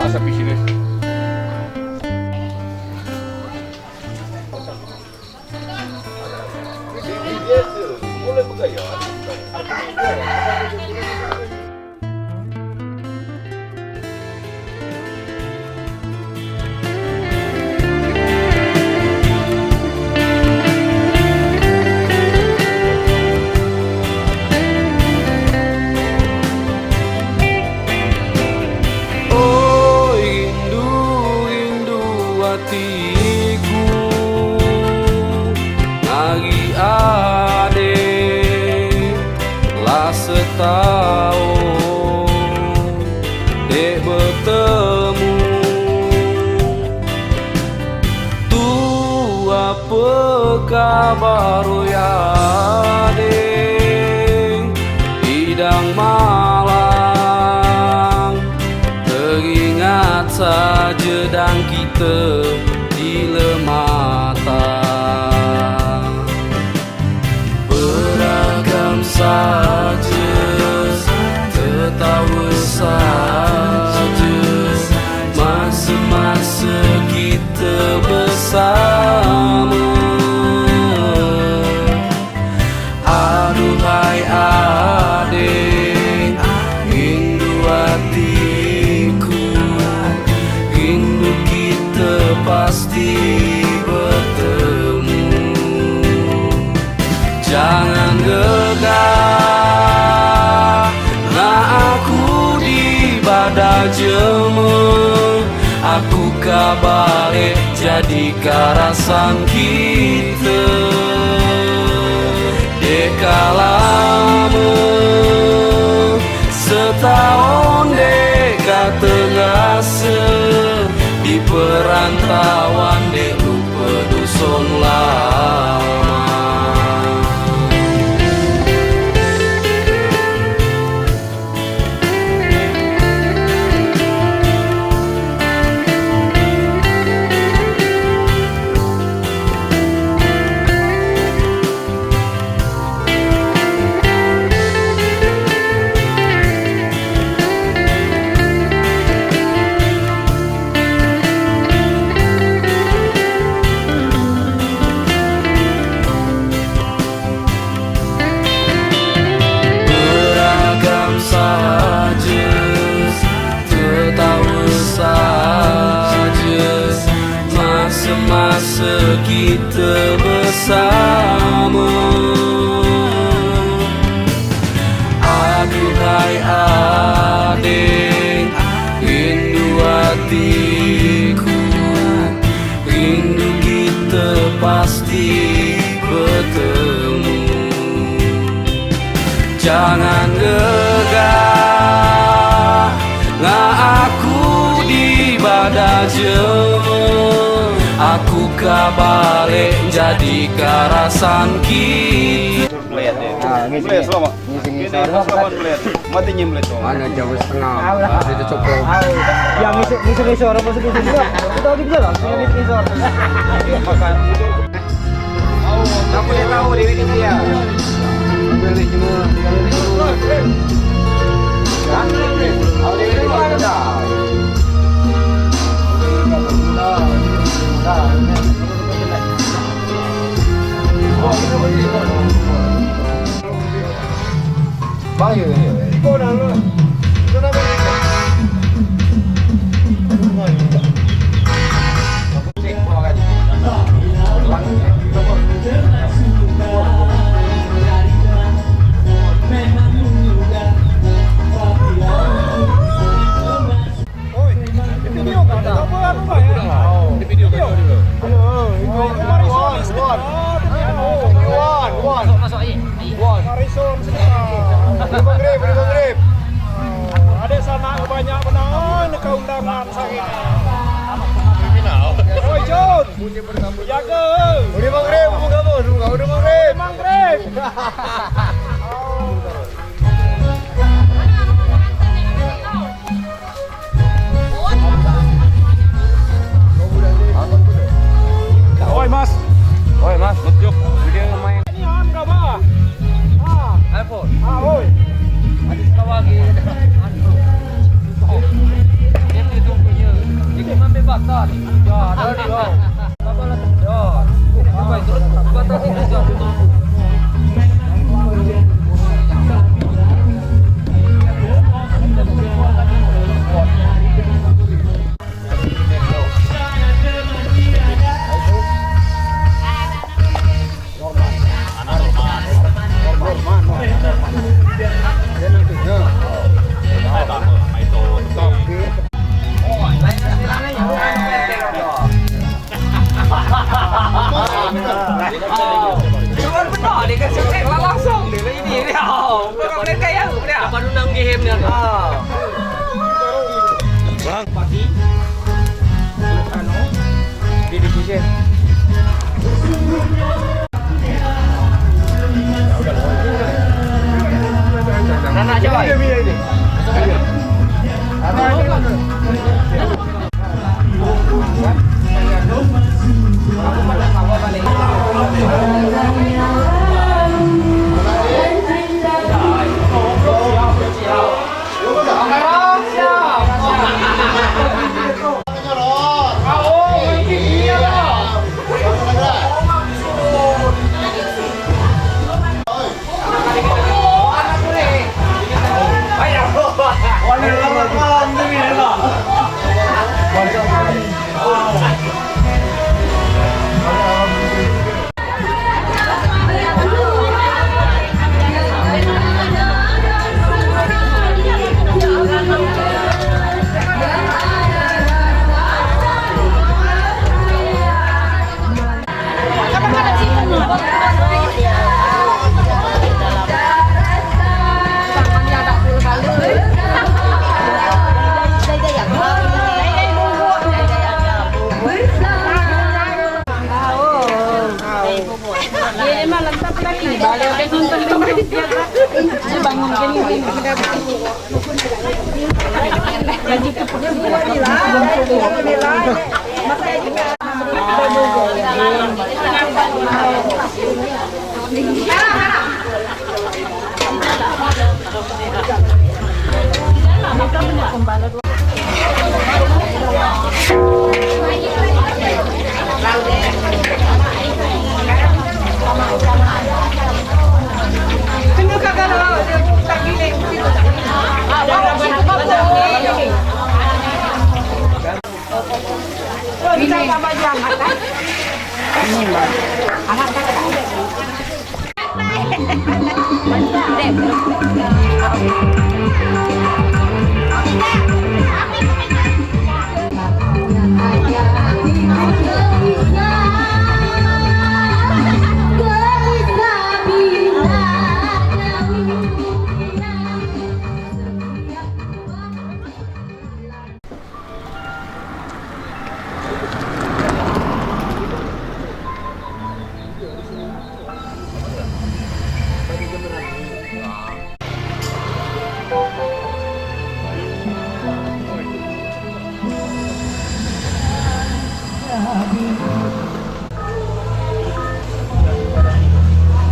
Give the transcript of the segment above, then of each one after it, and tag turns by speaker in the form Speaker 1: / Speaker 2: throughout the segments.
Speaker 1: Asap di sini. Boleh bergaya.
Speaker 2: Hatiku lagi ade lah setahun dek bertemu tu apa kabar ya dek hidang malang teringat saja dan kita dilemata beragam saja tertawa saja masa-masa kita bersama. Aduhai adik rindu hatiku, rindu kita pasti bertemu. Jangan gegah, nak aku di badan jema, aku kabare jadi karasan kita. Deka lama setahun deka terasa di perantauan dek lupa dusun lama. Masa kita bersama. Aduhai adik rindu hatiku, rindu kita pasti bertemu. Jangan gegah, ngak aku di badan jema, aku kabare jadi karasan kita.
Speaker 1: Melihat deh. Melihat selama. Selama melihat. Matinya melihat selama.
Speaker 2: Mana jauh setengah. Itu cukup.
Speaker 3: Yang ngisi orang masuk ke sini. Kita di bisa lah. Yang ngisi orang.
Speaker 1: Makan. Kamu dia tahu di sini dia.
Speaker 2: Beli cuma 3.000.
Speaker 1: Au di sini ada.
Speaker 2: Bahaya ni.
Speaker 1: Kau dah lu. Kau dah balik. Ada sana banyak benar nak undangan sangat. Oh John, jaga. Boleh bang Mas.
Speaker 2: Oi mas,
Speaker 1: Nutjuk.
Speaker 2: video main
Speaker 1: Ini on enggak bah?
Speaker 2: iPhone.
Speaker 1: Oi.
Speaker 2: Hadis kawagi anu. Ini tunggunya. Ini mambe batal. Ya, dari wow. Babalah ya. Apa itu? Batal ini jauh.
Speaker 4: Cuman benar dia kasih cek langsung dia ini dia. Bukan dia kayak dia. Apa nang game dia.
Speaker 1: Bang.
Speaker 4: Pagi. Di divisi. Nana coba.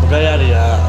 Speaker 1: Gaya dia.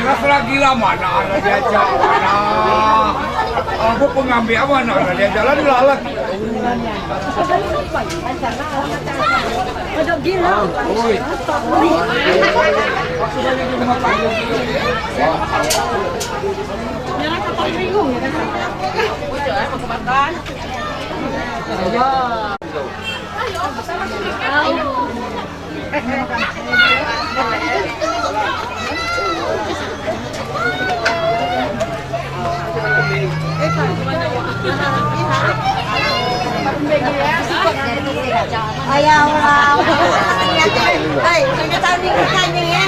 Speaker 5: Kelas lagi lama, mana dia jalan. Aku pengambil mana dia jalan lalat.
Speaker 6: Ayaw raw. Ay, nagkataon din ka kanya niya.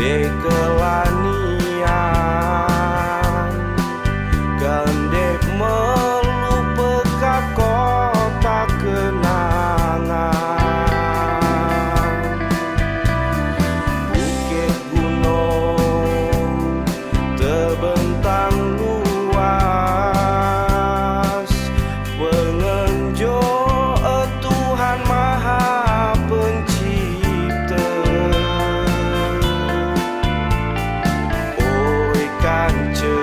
Speaker 7: Dekelanian Gandek melupakan kota kenangan Bukit gunung terbentang luas Pengenjok Tuhan Maha Pencipta Oi kanca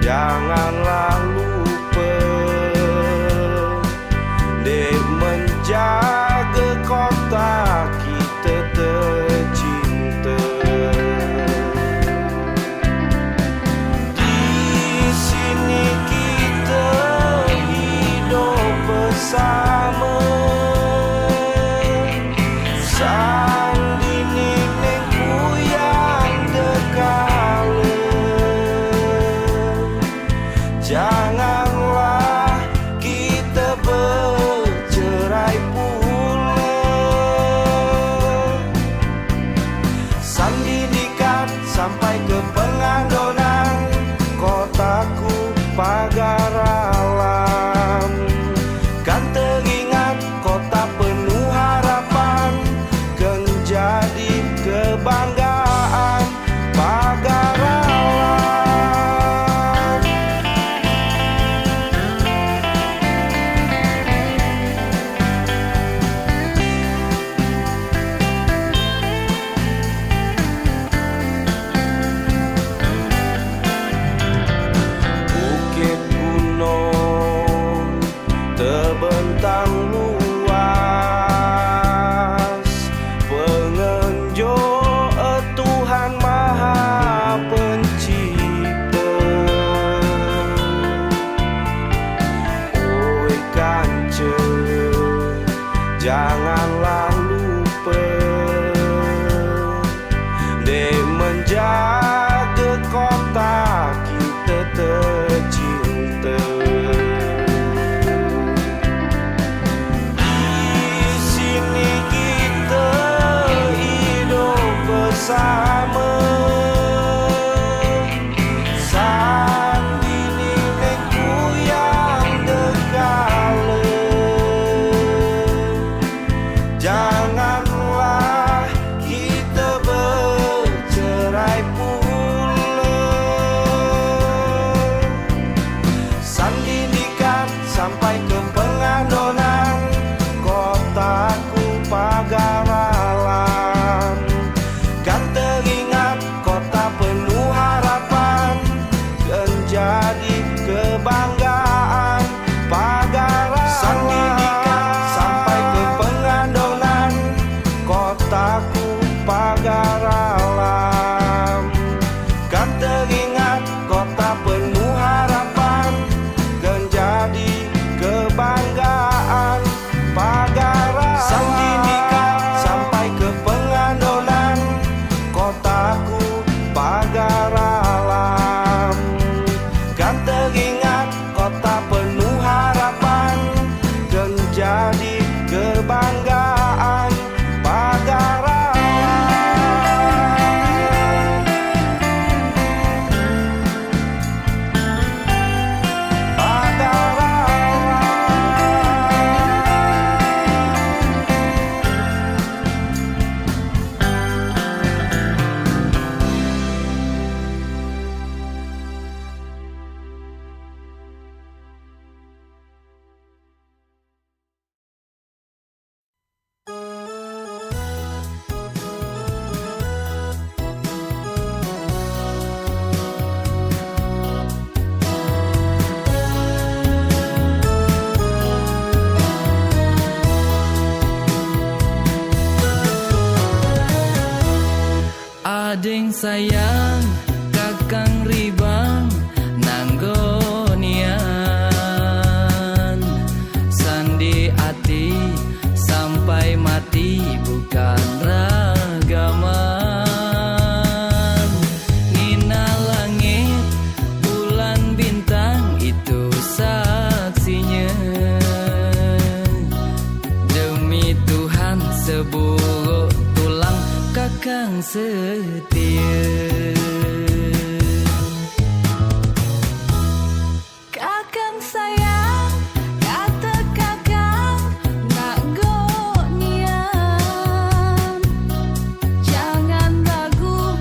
Speaker 7: janganlah lupa Dek menjaga kota kita tercinta Di sini kita hidup bersama Sandini neng kuyang dekala Janganlah kita bercerai pula Sandidikan sampai ke pengadonan Kotaku pagar alam Kan teringat kota penuh harapan Kan jadi kebanggaan pagar alam Bukit gunung terbentang luas Pengenjok Tuhan Maha Pencipta Oi kanca janganlah lupa Dek menjaga kota kita tercinta Di sini kita hidup bersama Sandini neng kuyang dekala Janganlah kita bercerai pula Sandidikan sampai ke pengadonan Kotaku pagar alam Kan teringat kota penuh harapan Dan jadi kebanggaan pagar alam Sandidikan sampai ke pengadonan Kotaku pagar alam Kan teringat kota penuh harapan Kan jadi kebanggaan pagar alam Sandidikan sampai ke pengadonan Kotaku pagar alam Kan teringat kota penuh harapan Kan jadi kebanggaan pagar alam Pagar alam
Speaker 2: Adeng sayang kakang ribang nanggonian Sandi ati sampai mati bukan ragaman Nina langit bulan bintang itu saksinya Demi Tuhan seburuk tulang kakak
Speaker 8: yang setia. Kakang sayang, kata kakang nak gonian. Jangan ragu,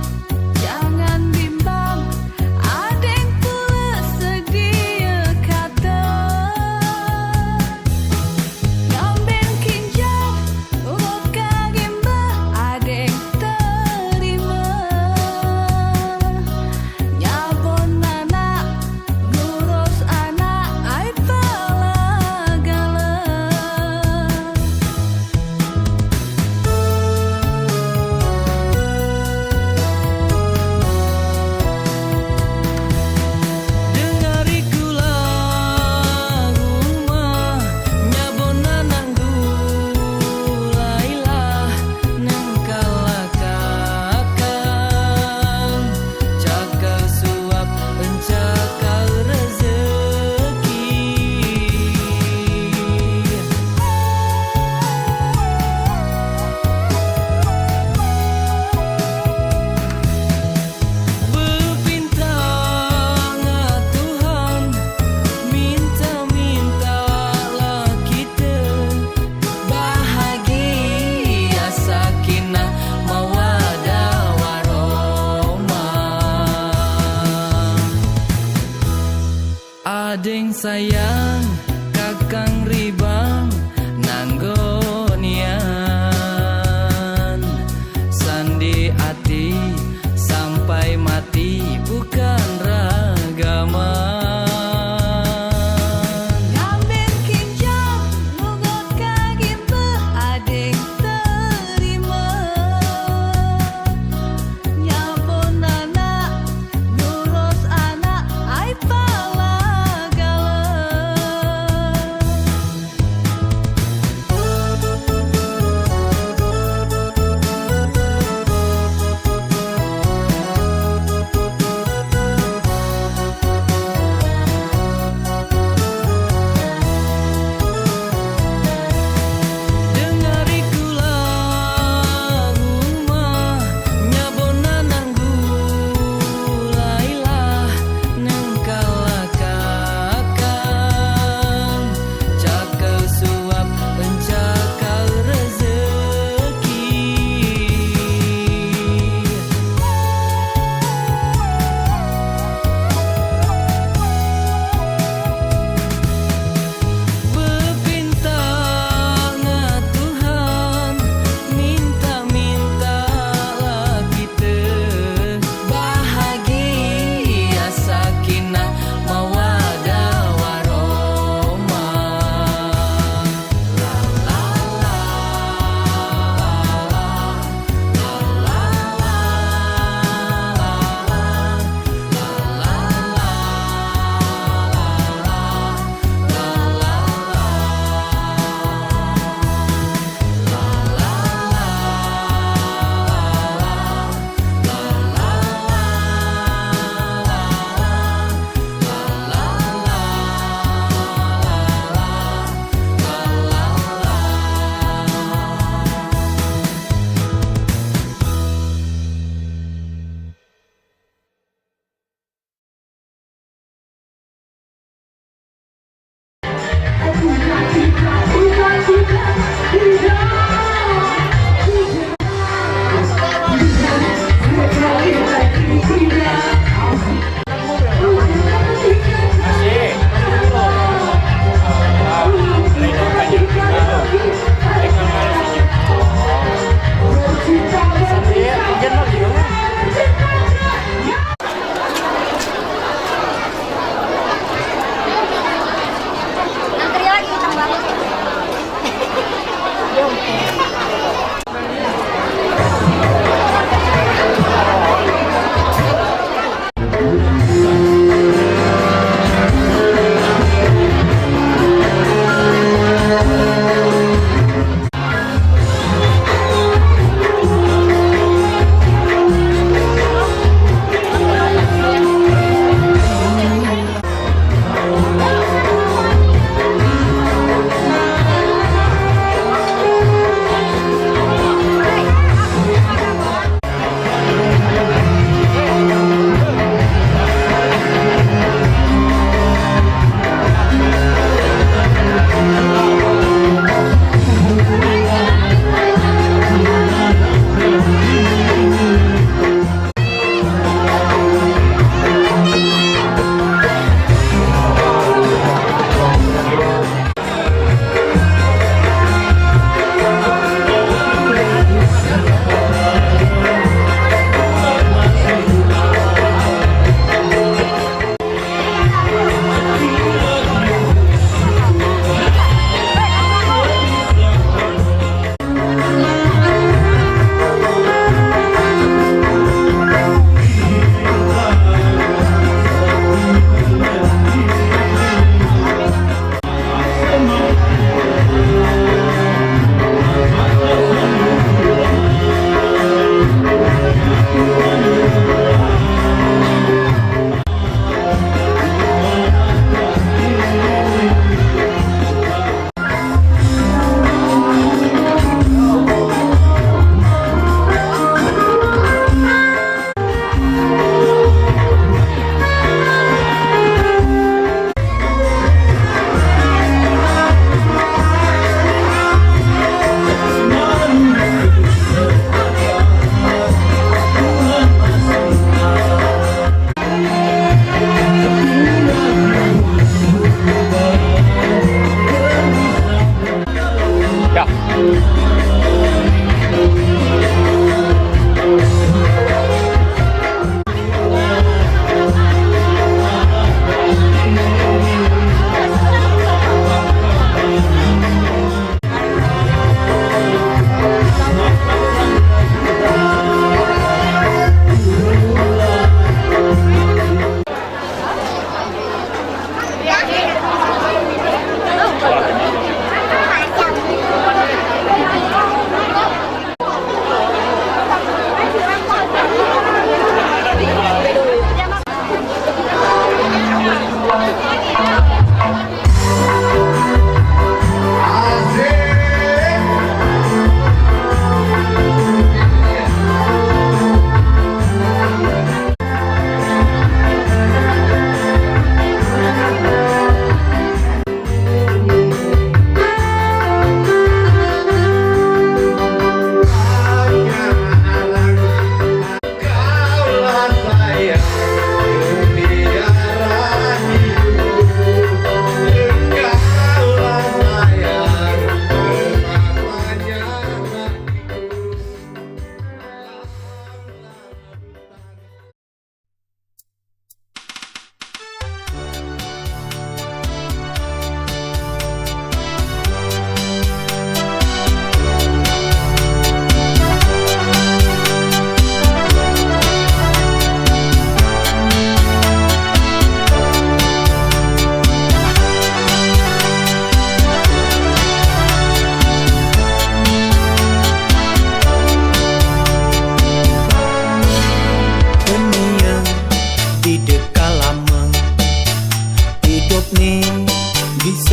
Speaker 8: jangan bimbang, adeng pula sedia kata. Ngambil kinjal, urut kagimba, adeng terima.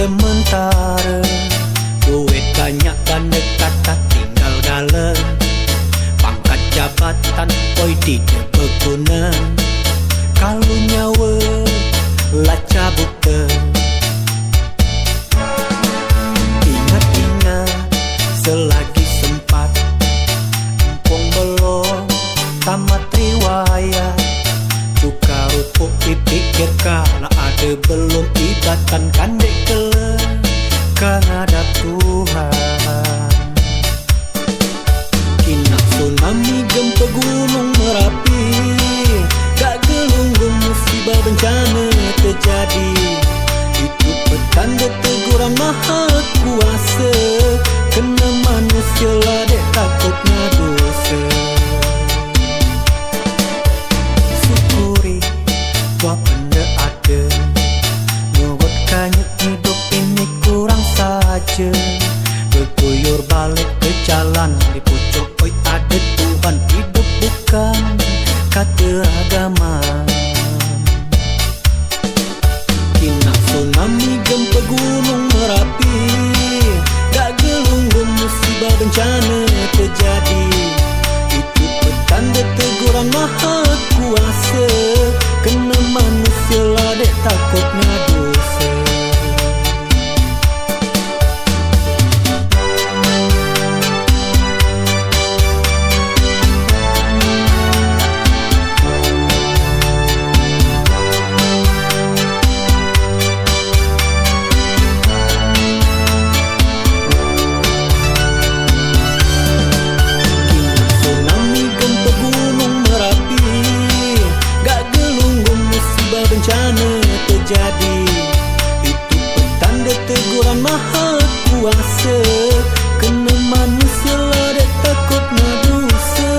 Speaker 9: sementara. Duit banyak dan dekat tak tinggal dalam. Pangkat jabatan oi tidak berguna. Kalau nyawa lah cabut ke. Ingat-ingat selagi sempat, empung belum tamat riwayat. Suka rupuk dipikir kalau ada belum ibatan kandek kelak kan ada Tuhan. Kina tsunami gempa gunung Merapi, gak gelunggung musibah bencana terjadi. Itu petanda teguran Maha Kuasa, kena manusia lah dek takutnya dosa. Tua benda ada, nubuatkannya hidup ini kurang saja. Berguyur balik ke jalan di pucuk, oi ada Tuhan. Hidup bukan kata agama. Kina tsunami gempa gunung Merapi, gak gelunggung musibah bencana terjadi. Itu petanda teguran Maha Kuasa, kena manusia lah dek takutnya dosa. Bencana terjadi, itu petanda teguran Maha Kuasa, kena manusia lah dek takutnya dosa.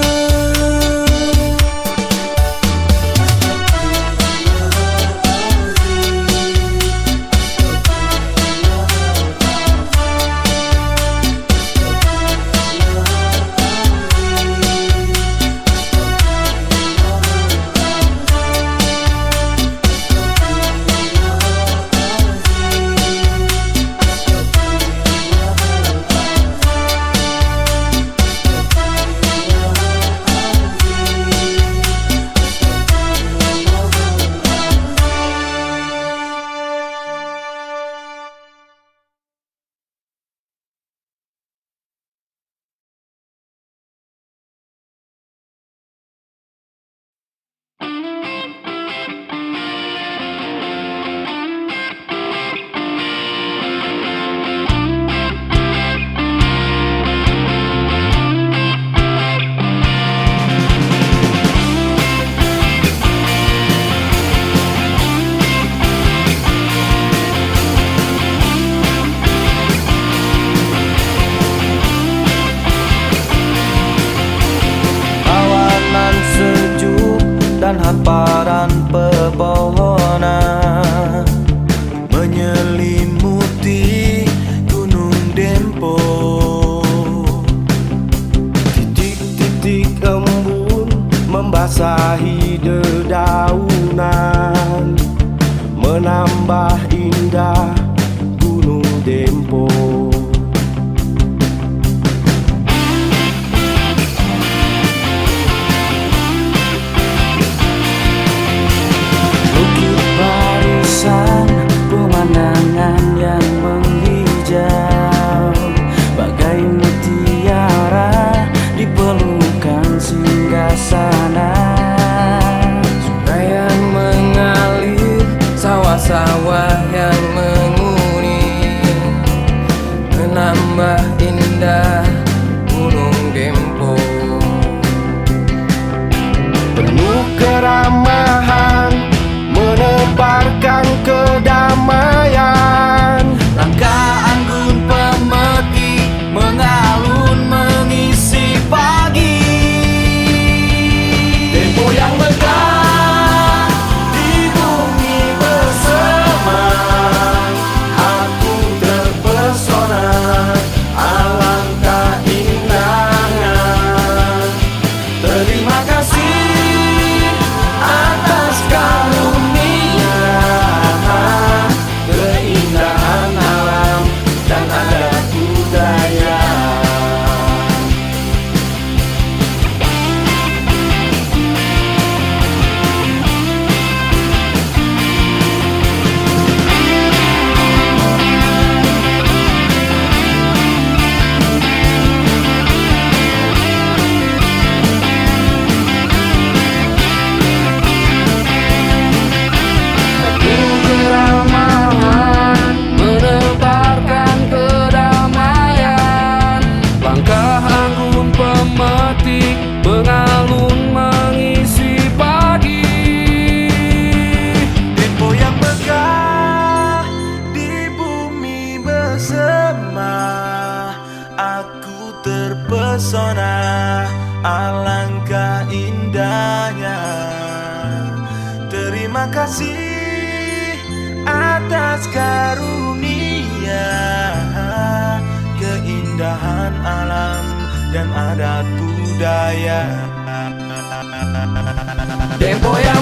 Speaker 2: anggun pemetik mengalun mengisi pagi.
Speaker 7: Tempo yang megah di bumi bersama, aku terpesona, alangkah indahnya. Terima kasih atas karunia, keindahan alam dan adat budaya.
Speaker 2: Tempo yang